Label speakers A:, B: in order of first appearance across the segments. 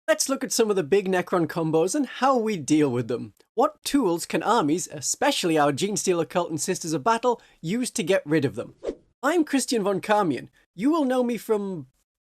A: Let's look at some of the big Necron combos and how we deal with them. What tools can armies, especially our Genestealer cult and Sisters of Battle, use to get rid of them? I'm Christian von Carmian. You will know me from,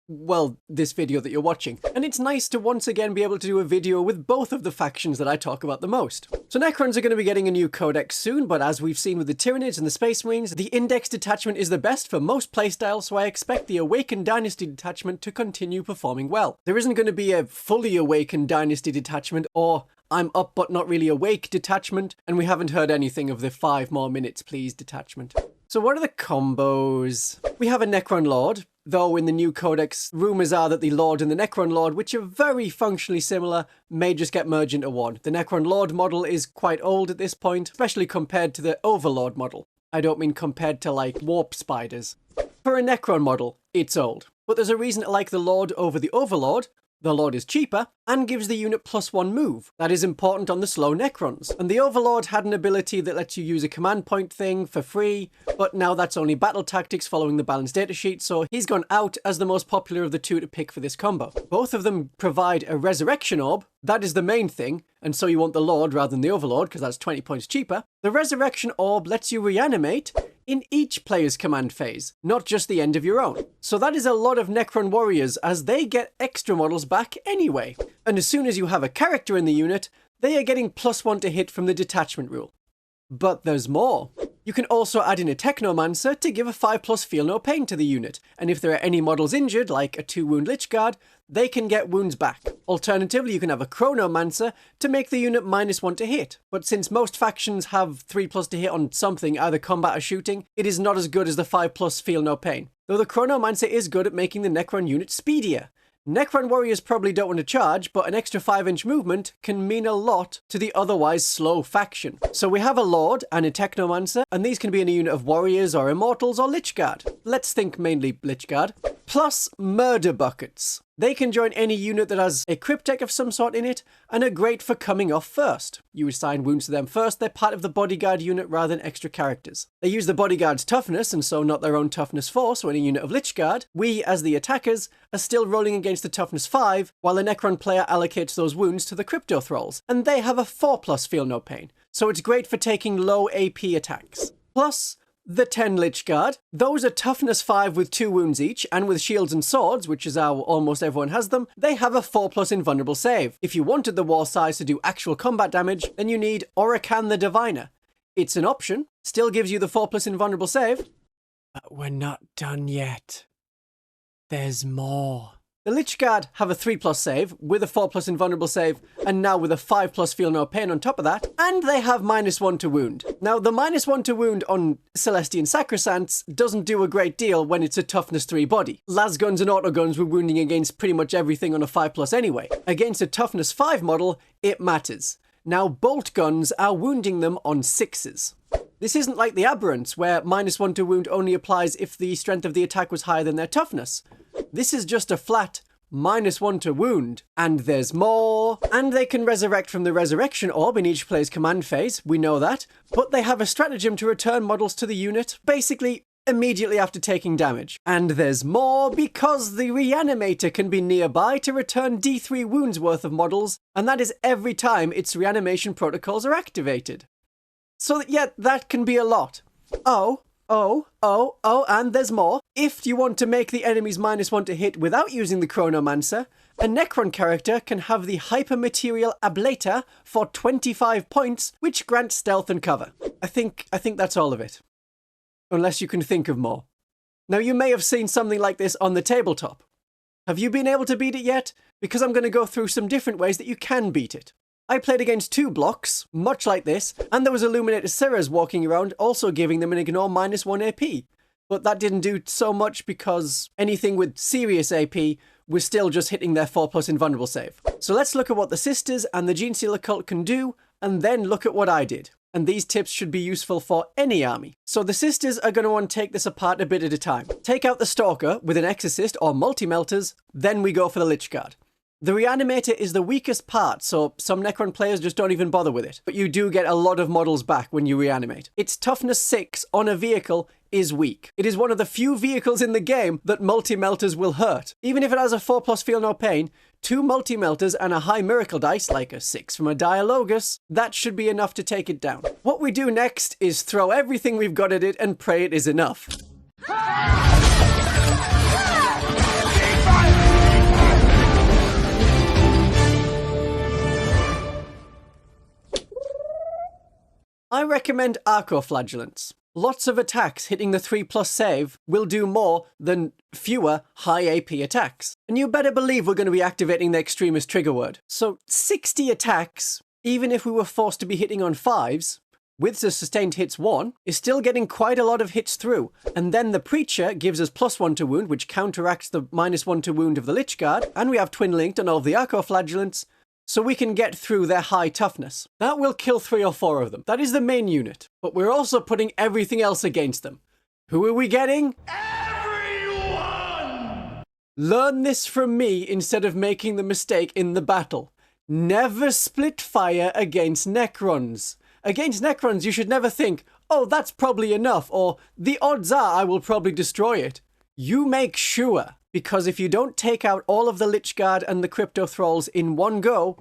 A: well, this video that you're watching, and it's nice to once again be able to do a video with both of the factions that I talk about the most. So Necrons are going to be getting a new codex soon, but as we've seen with the Tyranids and the Space Marines, the Index detachment is the best for most playstyles, so I expect the Awakened Dynasty detachment to continue performing well. There isn't going to be a fully Awakened Dynasty detachment, or I'm up but not really awake detachment, and we haven't heard anything of the 5 more minutes please detachment. So what are the combos? We have a Necron Lord, though in the new codex, rumours are that the Lord and the Necron Lord, which are very functionally similar, may just get merged into one. The Necron Lord model is quite old at this point, especially compared to the Overlord model. I don't mean compared to, like, warp spiders. For a Necron model, it's old. But there's a reason to like the Lord over the Overlord. The Lord is cheaper, and gives the unit +1 move. That is important on the slow Necrons. And the Overlord had an ability that lets you use a command point thing for free, but now that's only battle tactics following the balanced datasheet, so he's gone out as the most popular of the two to pick for this combo. Both of them provide a Resurrection Orb. That is the main thing, and so you want the Lord rather than the Overlord, because that's 20 points cheaper. The Resurrection Orb lets you reanimate in each player's command phase, not just the end of your own. So that is a lot of Necron warriors, as they get extra models back anyway. And as soon as you have a character in the unit, they are getting +1 to hit from the detachment rule. But there's more. You can also add in a Technomancer to give a 5+ feel no pain to the unit, and if there are any models injured, like a 2-wound Lychguard, they can get wounds back. Alternatively, you can have a Chronomancer to make the unit -1 to hit, but since most factions have 3+ to hit on something, either combat or shooting, it is not as good as the 5+ feel no pain. Though the Chronomancer is good at making the Necron unit speedier. Necron warriors probably don't want to charge, but an extra 5-inch movement can mean a lot to the otherwise slow faction. So we have a Lord and a Technomancer, and these can be in a unit of warriors or immortals or Lychguard. Let's think mainly Lychguard. Plus murder buckets. They can join any unit that has a Cryptek of some sort in it, and are great for coming off first. You assign wounds to them first, they're part of the bodyguard unit rather than extra characters. They use the bodyguard's toughness, and so not their own toughness 4, so in a unit of Lychguard, we, as the attackers, are still rolling against the toughness 5, while the Necron player allocates those wounds to the Crypto Thralls, and they have a 4+ feel no pain, so it's great for taking low AP attacks. Plus, the 10 Lychguard. Those are toughness 5 with 2 wounds each, and with shields and swords, which is how almost everyone has them, they have a 4+ invulnerable save. If you wanted the war size to do actual combat damage, then you need Oracan the Diviner. It's an option, still gives you the 4+ invulnerable save. But we're not done yet. There's more. The Lychguard have a 3+ save, with a 4+ invulnerable save, and now with a 5+ feel no pain on top of that, and they have -1 to wound. Now, the -1 to wound on Celestian Sacrosancts doesn't do a great deal when it's a toughness 3 body. Lasguns and autoguns were wounding against pretty much everything on a 5+ anyway. Against a toughness 5 model, it matters. Now, bolt guns are wounding them on 6s. This isn't like the Aberrants, where -1 to wound only applies if the strength of the attack was higher than their toughness. This is just a flat -1 to wound. And there's more. And they can resurrect from the Resurrection Orb in each player's command phase, we know that. But they have a stratagem to return models to the unit, basically immediately after taking damage. And there's more, because the Reanimator can be nearby to return D3 wounds worth of models, and that is every time its reanimation protocols are activated. So yeah, that can be a lot. And there's more. If you want to make the enemies -1 to hit without using the Chronomancer, a Necron character can have the Hypermaterial Ablator for 25 points, which grants stealth and cover. I think that's all of it. Unless you can think of more. Now, you may have seen something like this on the tabletop. Have you been able to beat it yet? Because I'm going to go through some different ways that you can beat it. I played against 2 blocks, much like this, and there was Illuminated Sirras walking around, also giving them an ignore -1 AP. But that didn't do so much because anything with serious AP was still just hitting their 4+ invulnerable save. So let's look at what the Sisters and the Genestealer cult can do, and then look at what I did. And these tips should be useful for any army. So the Sisters are going to want to take this apart a bit at a time. Take out the Stalker with an Exorcist or multi-melters, then we go for the Lychguard. The Reanimator is the weakest part, so some Necron players just don't even bother with it. But you do get a lot of models back when you reanimate. Its toughness 6 on a vehicle is weak. It is one of the few vehicles in the game that multi-melters will hurt. Even if it has a 4+ feel no pain, 2 multi-melters and a high miracle dice, like a 6 from a Dialogus, that should be enough to take it down. What we do next is throw everything we've got at it and pray it is enough. I recommend Arcoflagellants. Lots of attacks hitting the 3+ save will do more than fewer high AP attacks. And you better believe we're going to be activating the extremist trigger word. So 60 attacks, even if we were forced to be hitting on 5s, with the sustained hits 1, is still getting quite a lot of hits through. And then the Preacher gives us +1 to wound, which counteracts the -1 to wound of the Lychguard. And we have twin linked on all of the Arcoflagellants, so we can get through their high toughness. That will kill 3 or 4 of them. That is the main unit. But we're also putting everything else against them. Who are we getting? Everyone! Learn this from me instead of making the mistake in the battle. Never split fire against Necrons. Against Necrons, you should never think, oh, that's probably enough, or the odds are I will probably destroy it. You make sure. Because if you don't take out all of the Lychguard and the Crypto Thralls in one go,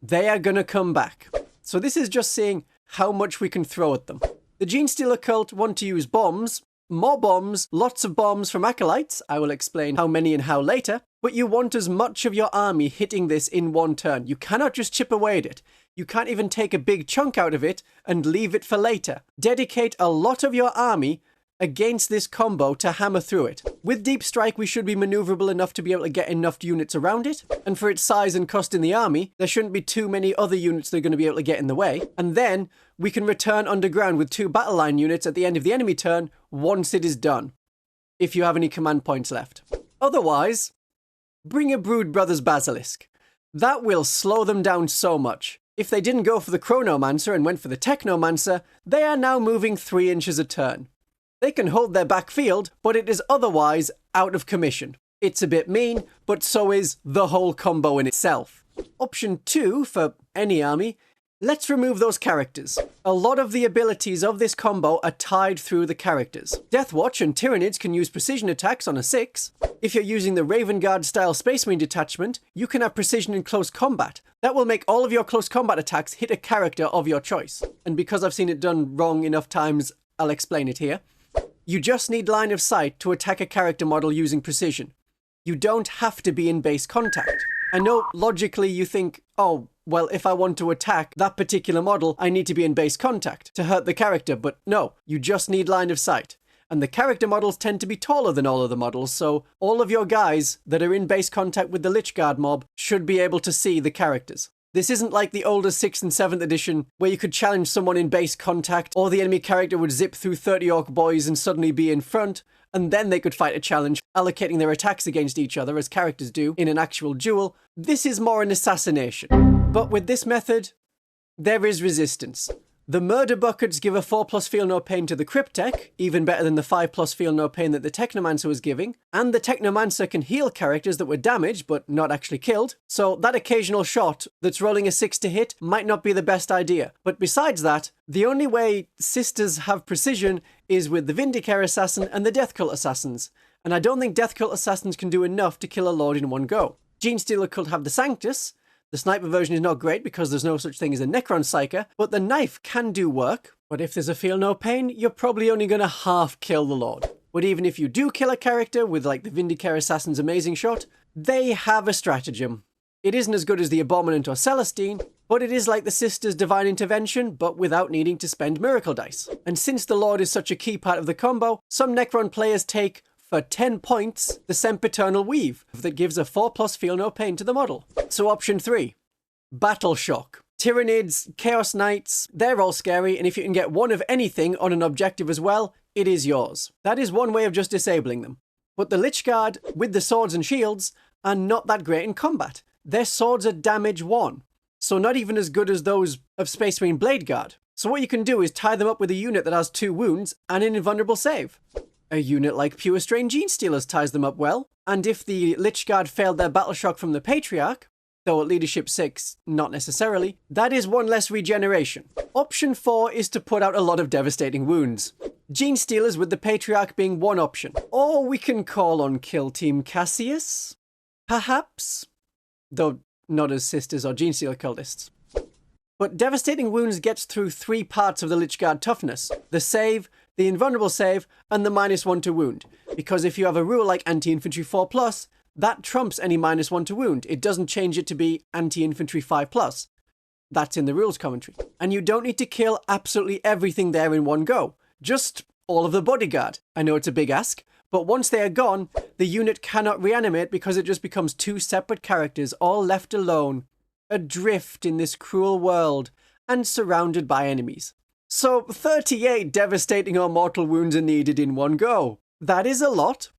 A: they are going to come back. So this is just seeing how much we can throw at them. The Genestealer cult want to use bombs, more bombs, lots of bombs from Acolytes. I will explain how many and how later. But you want as much of your army hitting this in one turn. You cannot just chip away at it. You can't even take a big chunk out of it and leave it for later. Dedicate a lot of your army against this combo to hammer through it. With Deep Strike, we should be maneuverable enough to be able to get enough units around it, and for its size and cost in the army, there shouldn't be too many other units that are going to be able to get in the way, and then we can return underground with 2 battle line units at the end of the enemy turn once it is done, if you have any command points left. Otherwise, bring a Brood Brothers Basilisk. That will slow them down so much. If they didn't go for the Chronomancer and went for the Technomancer, they are now moving 3 inches a turn. They can hold their backfield, but it is otherwise out of commission. It's a bit mean, but so is the whole combo in itself. Option 2 for any army, let's remove those characters. A lot of the abilities of this combo are tied through the characters. Deathwatch and Tyranids can use precision attacks on a 6. If you're using the Raven Guard style Space Marine detachment, you can have precision in close combat. That will make all of your close combat attacks hit a character of your choice. And because I've seen it done wrong enough times, I'll explain it here. You just need line of sight to attack a character model using precision. You don't have to be in base contact. I know logically you think, oh, well, if I want to attack that particular model, I need to be in base contact to hurt the character, but no, you just need line of sight. And the character models tend to be taller than all of the models, so all of your guys that are in base contact with the Lychguard mob should be able to see the characters. This isn't like the older 6th and 7th edition, where you could challenge someone in base contact, or the enemy character would zip through 30 orc boys and suddenly be in front, and then they could fight a challenge, allocating their attacks against each other as characters do in an actual duel. This is more an assassination. But with this method, there is resistance. The Murder Buckets give a 4+ feel no pain to the Cryptek, even better than the 5+ feel no pain that the Technomancer was giving, and the Technomancer can heal characters that were damaged but not actually killed, so that occasional shot that's rolling a 6 to hit might not be the best idea. But besides that, the only way sisters have precision is with the Vindicare Assassin and the Death Cult Assassins, and I don't think Death Cult Assassins can do enough to kill a Lord in one go. Genestealer Cult have the Sanctus. The sniper version is not great because there's no such thing as a Necron Psyker, but the knife can do work. But if there's a feel no pain, you're probably only going to half kill the Lord. But even if you do kill a character with like the Vindicare Assassin's amazing shot, they have a stratagem. It isn't as good as the Abominant or Celestine, but it is like the Sister's Divine Intervention, but without needing to spend Miracle Dice. And since the Lord is such a key part of the combo, some Necron players take, for 10 points, the Sempiternal Weave, that gives a 4+ feel no pain to the model. So option 3, Battle Shock. Tyranids, Chaos Knights, they're all scary, and if you can get one of anything on an objective as well, it is yours. That is one way of just disabling them. But the Lychguard, with the swords and shields, are not that great in combat. Their swords are damage 1, so not even as good as those of Space Marine Blade Guard. So what you can do is tie them up with a unit that has 2 wounds and an invulnerable save. A unit like Pure Strain Genestealers ties them up well, and if the Lychguard failed their battle shock from the Patriarch, though at leadership 6, not necessarily. That is one less regeneration. Option 4 is to put out a lot of devastating wounds. Genestealers with the Patriarch being one option. Or we can call on Kill Team Cassius? Perhaps? Though not as sisters or Genestealer cultists. But devastating wounds gets through 3 parts of the Lychguard toughness. The save, the invulnerable save, and the -1 to wound. Because if you have a rule like anti-infantry 4+, that trumps any -1 to wound. It doesn't change it to be anti-infantry 5+. That's in the rules commentary. And you don't need to kill absolutely everything there in one go. Just all of the bodyguard. I know it's a big ask, but once they are gone, the unit cannot reanimate because it just becomes 2 separate characters all left alone, adrift in this cruel world, and surrounded by enemies. So 38 devastating or mortal wounds are needed in one go. That is a lot,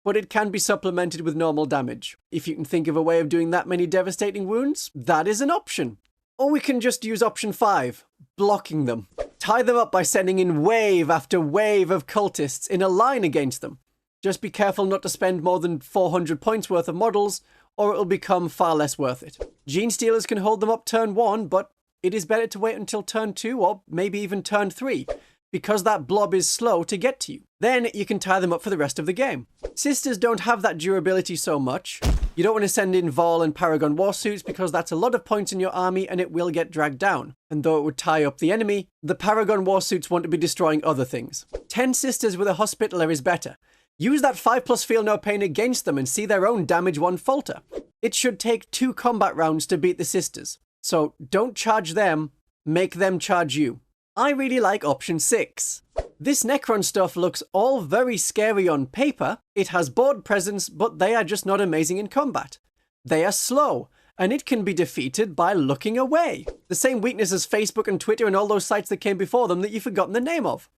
A: but it can be supplemented with normal damage. If you can think of a way of doing that many devastating wounds, that is an option. Or we can just use option 5, blocking them. Tie them up by sending in wave after wave of cultists in a line against them. Just be careful not to spend more than 400 points worth of models, or it'll become far less worth it. Genestealers can hold them up turn 1, but it is better to wait until turn 2 or maybe even turn 3, because that blob is slow to get to you. Then you can tie them up for the rest of the game. Sisters don't have that durability so much. You don't want to send in Vol and Paragon Warsuits because that's a lot of points in your army and it will get dragged down. And though it would tie up the enemy, the Paragon Warsuits want to be destroying other things. 10 Sisters with a Hospitaller is better. Use that 5+ feel no pain against them and see their own damage 1 falter. It should take 2 combat rounds to beat the Sisters. So don't charge them, make them charge you. I really like option 6. This Necron stuff looks all very scary on paper. It has board presence, but they are just not amazing in combat. They are slow, and it can be defeated by looking away. The same weakness as Facebook and Twitter and all those sites that came before them that you've forgotten the name of.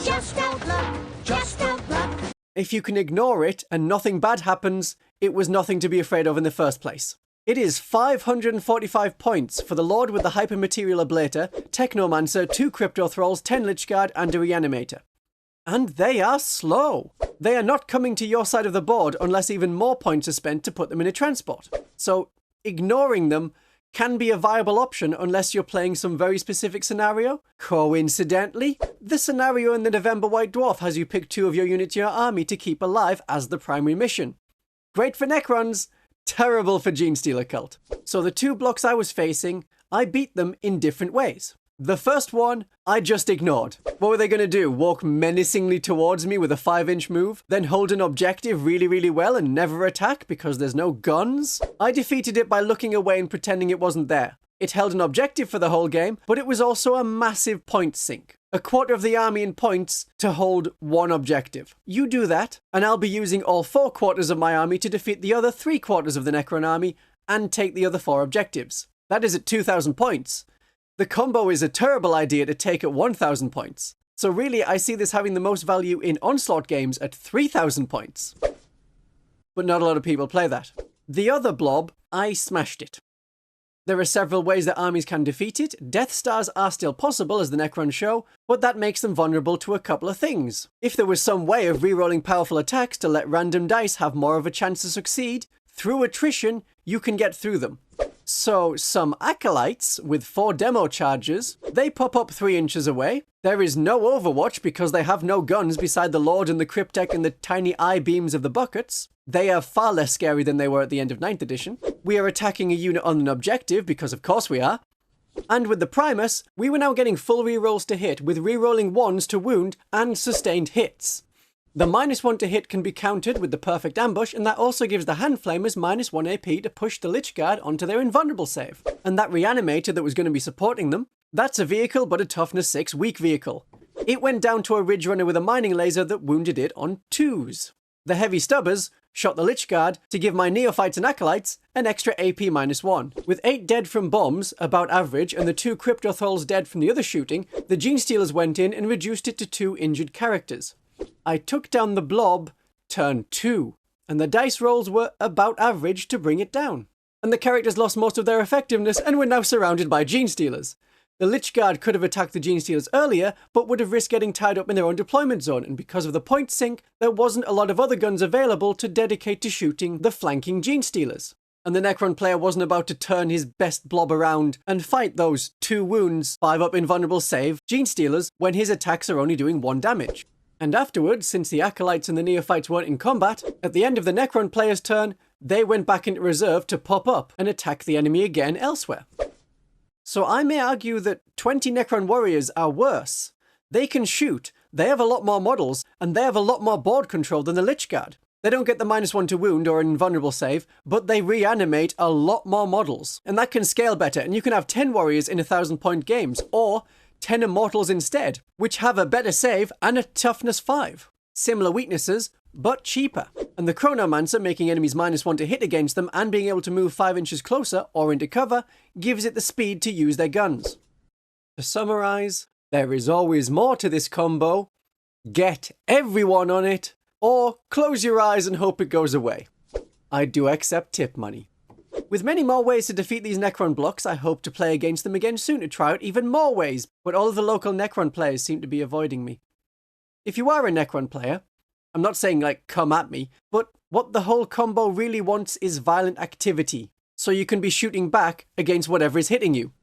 B: Just don't look, just don't look.
A: If you can ignore it and nothing bad happens, it was nothing to be afraid of in the first place. It is 545 points for the Lord with the Hypermaterial Ablator, Technomancer, 2 Crypto Thralls, 10 Lychguard, and a Reanimator. And they are slow. They are not coming to your side of the board unless even more points are spent to put them in a transport. So ignoring them can be a viable option unless you're playing some very specific scenario. Coincidentally, the scenario in the November White Dwarf has you pick 2 of your units in your army to keep alive as the primary mission. Great for Necrons, terrible for Genestealer Cult. So the 2 blocks I was facing, I beat them in different ways. The first one, I just ignored. What were they going to do? Walk menacingly towards me with a 5-inch move? Then hold an objective really well and never attack because there's no guns? I defeated it by looking away and pretending it wasn't there. It held an objective for the whole game, but it was also a massive point sink. A quarter of the army in points to hold 1 objective. You do that, and I'll be using all 4 quarters of my army to defeat the other 3 quarters of the Necron army and take the other 4 objectives. That is at 2,000 points. The combo is a terrible idea to take at 1,000 points. So really, I see this having the most value in Onslaught games at 3,000 points. But not a lot of people play that. The other blob, I smashed it. There are several ways that armies can defeat it. Deathstars are still possible, as the Necrons show, but that makes them vulnerable to a couple of things. If there was some way of rerolling powerful attacks to let random dice have more of a chance to succeed, through attrition, you can get through them. So some acolytes with 4 demo charges, they pop up 3 inches away. There is no overwatch because they have no guns beside the Lord and the Cryptek and the tiny eye beams of the buckets. They are far less scary than they were at the end of 9th edition. We are attacking a unit on an objective because of course we are. And with the Primus, we were now getting full rerolls to hit with rerolling 1s to wound and sustained hits. The -1 to hit can be countered with the perfect ambush, and that also gives the hand flamers -1 AP to push the Lychguard onto their invulnerable save. And that reanimator that was going to be supporting them, that's a vehicle but a toughness 6 weak vehicle. It went down to a Ridge Runner with a mining laser that wounded it on 2s. The heavy stubbers shot the Lychguard to give my neophytes and acolytes an extra AP -1. With 8 dead from bombs, about average, and the 2 Crypto Thralls dead from the other shooting, the Genestealers went in and reduced it to 2 injured characters. I took down the blob turn 2, and the dice rolls were about average to bring it down. And the characters lost most of their effectiveness and were now surrounded by Genestealers. The Lychguard could have attacked the Genestealers earlier, but would have risked getting tied up in their own deployment zone, and because of the point sink, there wasn't a lot of other guns available to dedicate to shooting the flanking Genestealers. and the Necron player wasn't about to turn his best blob around and fight those 2 wounds, 5-up invulnerable save Genestealers when his attacks are only doing 1 damage. And afterwards, since the Acolytes and the Neophytes weren't in combat, at the end of the Necron player's turn, they went back into reserve to pop up and attack the enemy again elsewhere. So I may argue that 20 Necron warriors are worse. They can shoot, they have a lot more models, and they have a lot more board control than the Lychguard. They don't get the -1 to wound or an invulnerable save, but they reanimate a lot more models. And that can scale better, and you can have 10 warriors in 1,000-point games, or 10 immortals instead, which have a better save and a toughness 5. Similar weaknesses, but cheaper. And the Chronomancer making enemies -1 to hit against them and being able to move 5 inches closer or into cover gives it the speed to use their guns. To summarize, there is always more to this combo. Get everyone on it, or close your eyes and hope it goes away. I do accept tip money. With many more ways to defeat these Necron blocks, I hope to play against them again soon to try out even more ways, but all of the local Necron players seem to be avoiding me. If you are a Necron player, I'm not saying like come at me, but what the whole combo really wants is violent activity, so you can be shooting back against whatever is hitting you.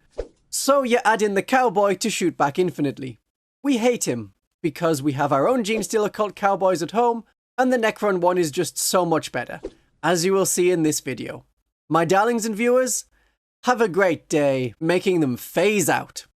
A: So you add in the cowboy to shoot back infinitely. We hate him, because we have our own Genestealer cult cowboys at home, and the Necron one is just so much better, as you will see in this video. My darlings and viewers, have a great day making them phase out.